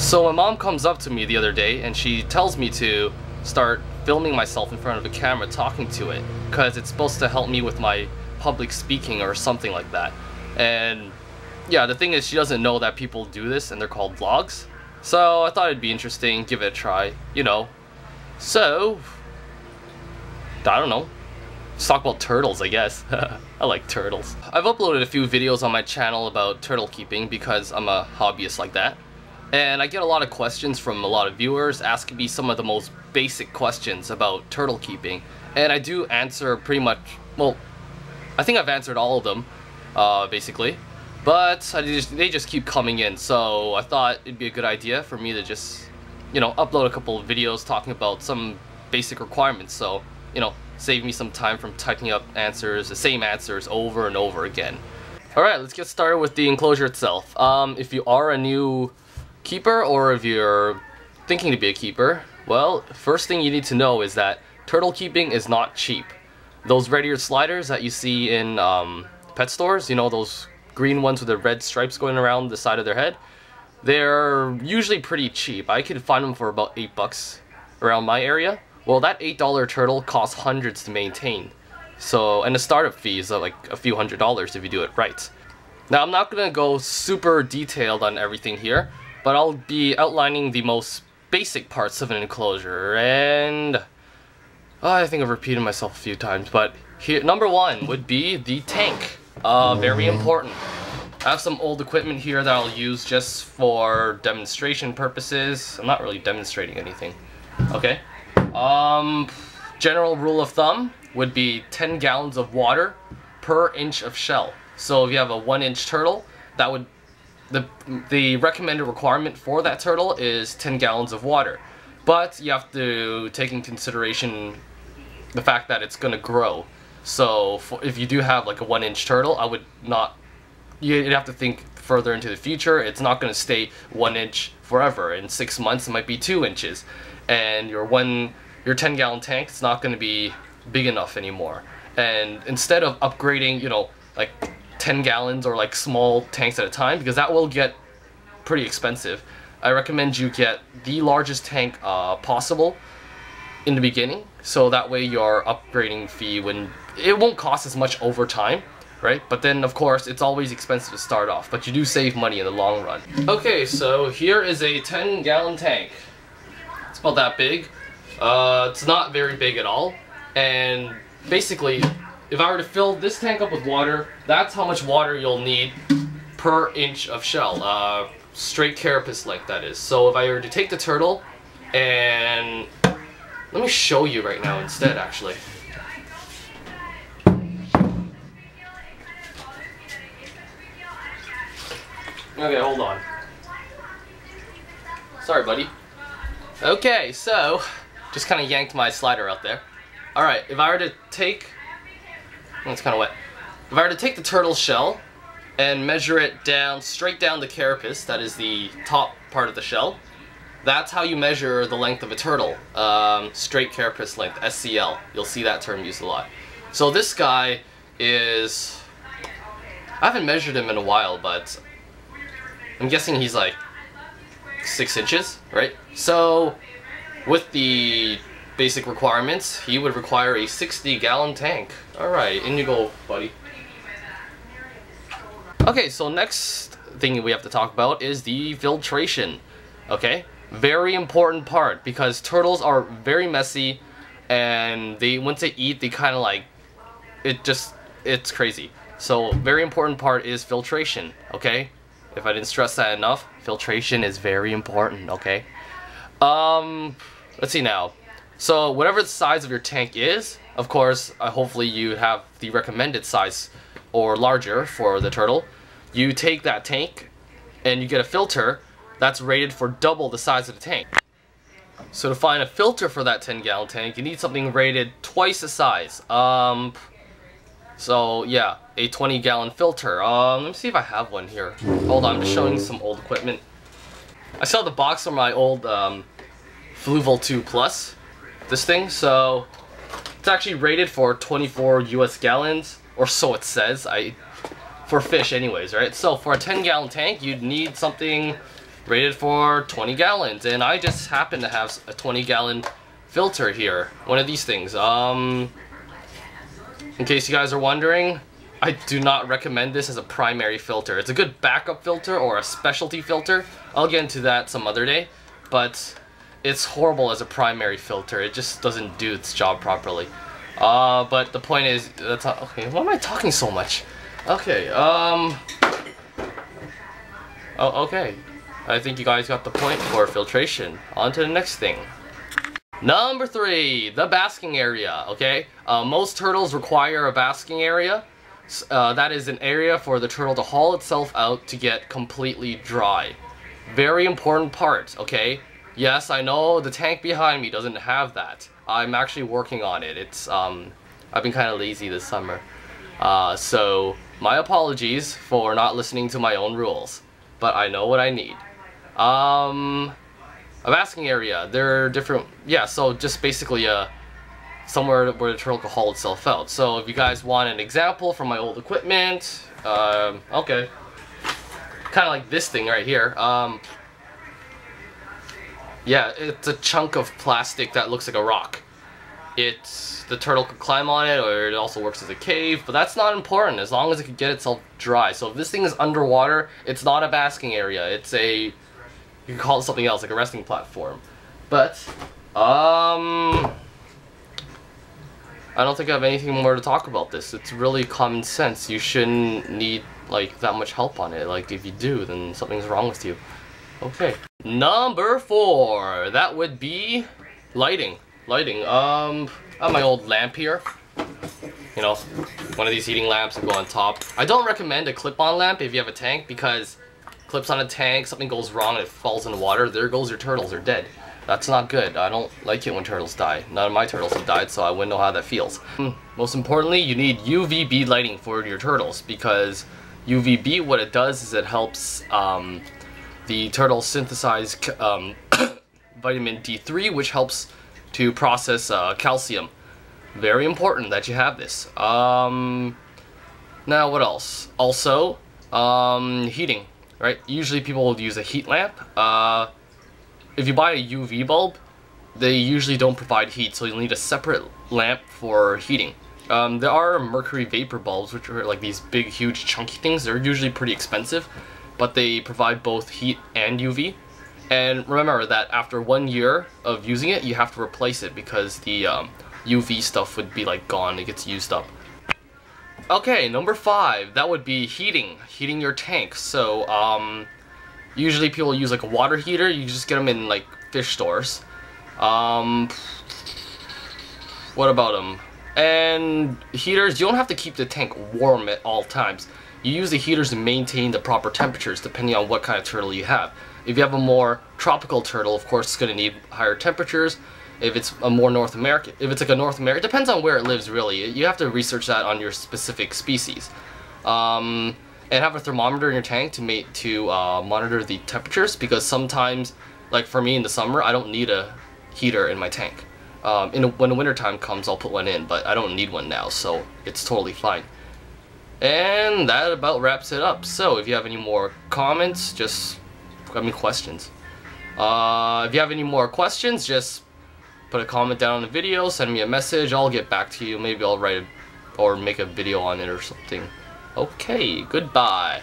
So my mom comes up to me the other day and she tells me to start filming myself in front of a camera talking to it because it's supposed to help me with my public speaking or something like that. And yeah, the thing is she doesn't know that people do this and they're called vlogs. So I thought it'd be interesting, give it a try, you know. So, I don't know. Let's talk about turtles, I guess. I like turtles. I've uploaded a few videos on my channel about turtle keeping because I'm a hobbyist like that. And I get a lot of questions from a lot of viewers asking me some of the most basic questions about turtle keeping. And I do answer pretty much, well, I think I've answered all of them, basically. But they just keep coming in, so I thought it'd be a good idea for me to just, you know, upload a couple of videos talking about some basic requirements. So, you know, save me some time from typing up answers, the same answers over and over again. Alright, let's get started with the enclosure itself. If you are a new keeper or if you're thinking to be a keeper, well, first thing you need to know is that turtle keeping is not cheap. Those red-eared sliders that you see in pet stores, you know, those green ones with the red stripes going around the side of their head, they're usually pretty cheap. I could find them for about $8 around my area. Well, that $8 turtle costs hundreds to maintain. So, and the startup fee is like a few $100s if you do it right. Now, I'm not gonna go super detailed on everything here, but I'll be outlining the most basic parts of an enclosure. And I think I've repeated myself a few times, but here, number one would be the tank. Very important. I have some old equipment here that I'll use just for demonstration purposes. I'm not really demonstrating anything. Okay. General rule of thumb would be 10 gallons of water per inch of shell. So if you have a 1-inch turtle, that would the recommended requirement for that turtle is 10 gallons of water. But you have to take in consideration the fact that it's gonna grow. So if you do have like a 1-inch turtle, I would not, you'd have to think further into the future. It's not going to stay 1 inch forever. In 6 months it might be 2 inches, and your 10-gallon tank, it's not going to be big enough anymore. And instead of upgrading, you know, like 10 gallons or like small tanks at a time, because that will get pretty expensive, I recommend you get the largest tank possible in the beginning, so that way your upgrading fee, when it won't cost as much over time, right? But then of course it's always expensive to start off, but you do save money in the long run. Okay, so here is a 10-gallon tank. It's about that big. It's not very big at all, and basically if I were to fill this tank up with water, that's how much water you'll need per inch of shell, straight carapace length, that is. So if I were to take the turtle and let me show you right now instead, actually. Okay, hold on. Sorry, buddy. Okay, so just kind of yanked my slider out there. Alright, if I were to take, it's kind of wet. If I were to take the turtle shell and measure it down, straight down the carapace, that is the top part of the shell, that's how you measure the length of a turtle. Straight carapace length, SCL. You'll see that term used a lot. So this guy is, I haven't measured him in a while, but I'm guessing he's like 6 inches, right? So with the basic requirements, he would require a 60-gallon tank. Alright, in you go, buddy. Okay, so next thing we have to talk about is the filtration. Okay? Very important part, because turtles are very messy, and once they eat, they kind of like, it's crazy. So very important part is filtration, okay? If I didn't stress that enough, filtration is very important, okay? Let's see now. So whatever the size of your tank is, of course, hopefully you have the recommended size or larger for the turtle. You take that tank and you get a filter that's rated for double the size of the tank. So to find a filter for that 10-gallon tank, you need something rated twice the size. So yeah, a 20-gallon filter. Let me see if I have one here. Hold on, I'm just showing some old equipment. I saw the box from my old Fluval 2 Plus, this thing. So it's actually rated for 24 US gallons, or so it says. For fish anyways, right? So for a 10-gallon tank, you'd need something rated for 20 gallons, and I just happen to have a 20-gallon filter here. One of these things. In case you guys are wondering, I do not recommend this as a primary filter. It's a good backup filter or a specialty filter. I'll get into that some other day, but it's horrible as a primary filter. It just doesn't do its job properly. But the point is, okay, why am I talking so much? Okay, oh, okay. I think you guys got the point for filtration. On to the next thing. Number 3, the basking area, okay? Most turtles require a basking area. That is an area for the turtle to haul itself out to get completely dry. Very important part, okay? Yes, I know the tank behind me doesn't have that. I'm actually working on it. It's, I've been kind of lazy this summer. So, my apologies for not listening to my own rules. But I know what I need. A basking area, there are different, yeah, so just basically somewhere where the turtle can haul itself out. So if you guys want an example from my old equipment, okay, kind of like this thing right here. Yeah, it's a chunk of plastic that looks like a rock. The turtle could climb on it, or it also works as a cave, but that's not important as long as it can get itself dry. So if this thing is underwater, it's not a basking area. It's a, you can call it something else, like a resting platform. But, I don't think I have anything more to talk about this. It's really common sense. You shouldn't need, like, that much help on it. Like, if you do, then something's wrong with you. Okay. Number 4, that would be lighting. Lighting. I have my old lamp here. You know, one of these heating lamps that go on top. I don't recommend a clip-on lamp if you have a tank, because clips on a tank, something goes wrong and it falls in the water, there goes your turtles, they're dead. That's not good. I don't like it when turtles die. None of my turtles have died, so I wouldn't know how that feels. Most importantly, you need UVB lighting for your turtles, because UVB, what it does is it helps the turtles synthesize vitamin D3, which helps to process calcium. Very important that you have this. Now what else? Also, heating, right? Usually people will use a heat lamp. If you buy a UV bulb, they usually don't provide heat, so you'll need a separate lamp for heating. There are mercury vapor bulbs, which are like these big, huge, chunky things. They're usually pretty expensive, but they provide both heat and UV. And remember that after 1 year of using it, you have to replace it because the UV stuff would be like gone, it gets used up. Okay, number 5, that would be heating your tank. So usually people use like a water heater. You just get them in like fish stores. What about them? And heaters, you don't have to keep the tank warm at all times. You use the heaters to maintain the proper temperatures depending on what kind of turtle you have. If you have a more tropical turtle, of course it's going to need higher temperatures. If it's a more North American, if it's like a North American, it depends on where it lives really. You have to research that on your specific species. And have a thermometer in your tank to monitor the temperatures, because sometimes, like for me in the summer, I don't need a heater in my tank. When the winter time comes, I'll put one in, but I don't need one now, so it's totally fine. And that about wraps it up. So if you have any more comments, questions. If you have any more questions, just put a comment down on the video, send me a message, I'll get back to you. Maybe I'll write or make a video on it or something. Okay, goodbye.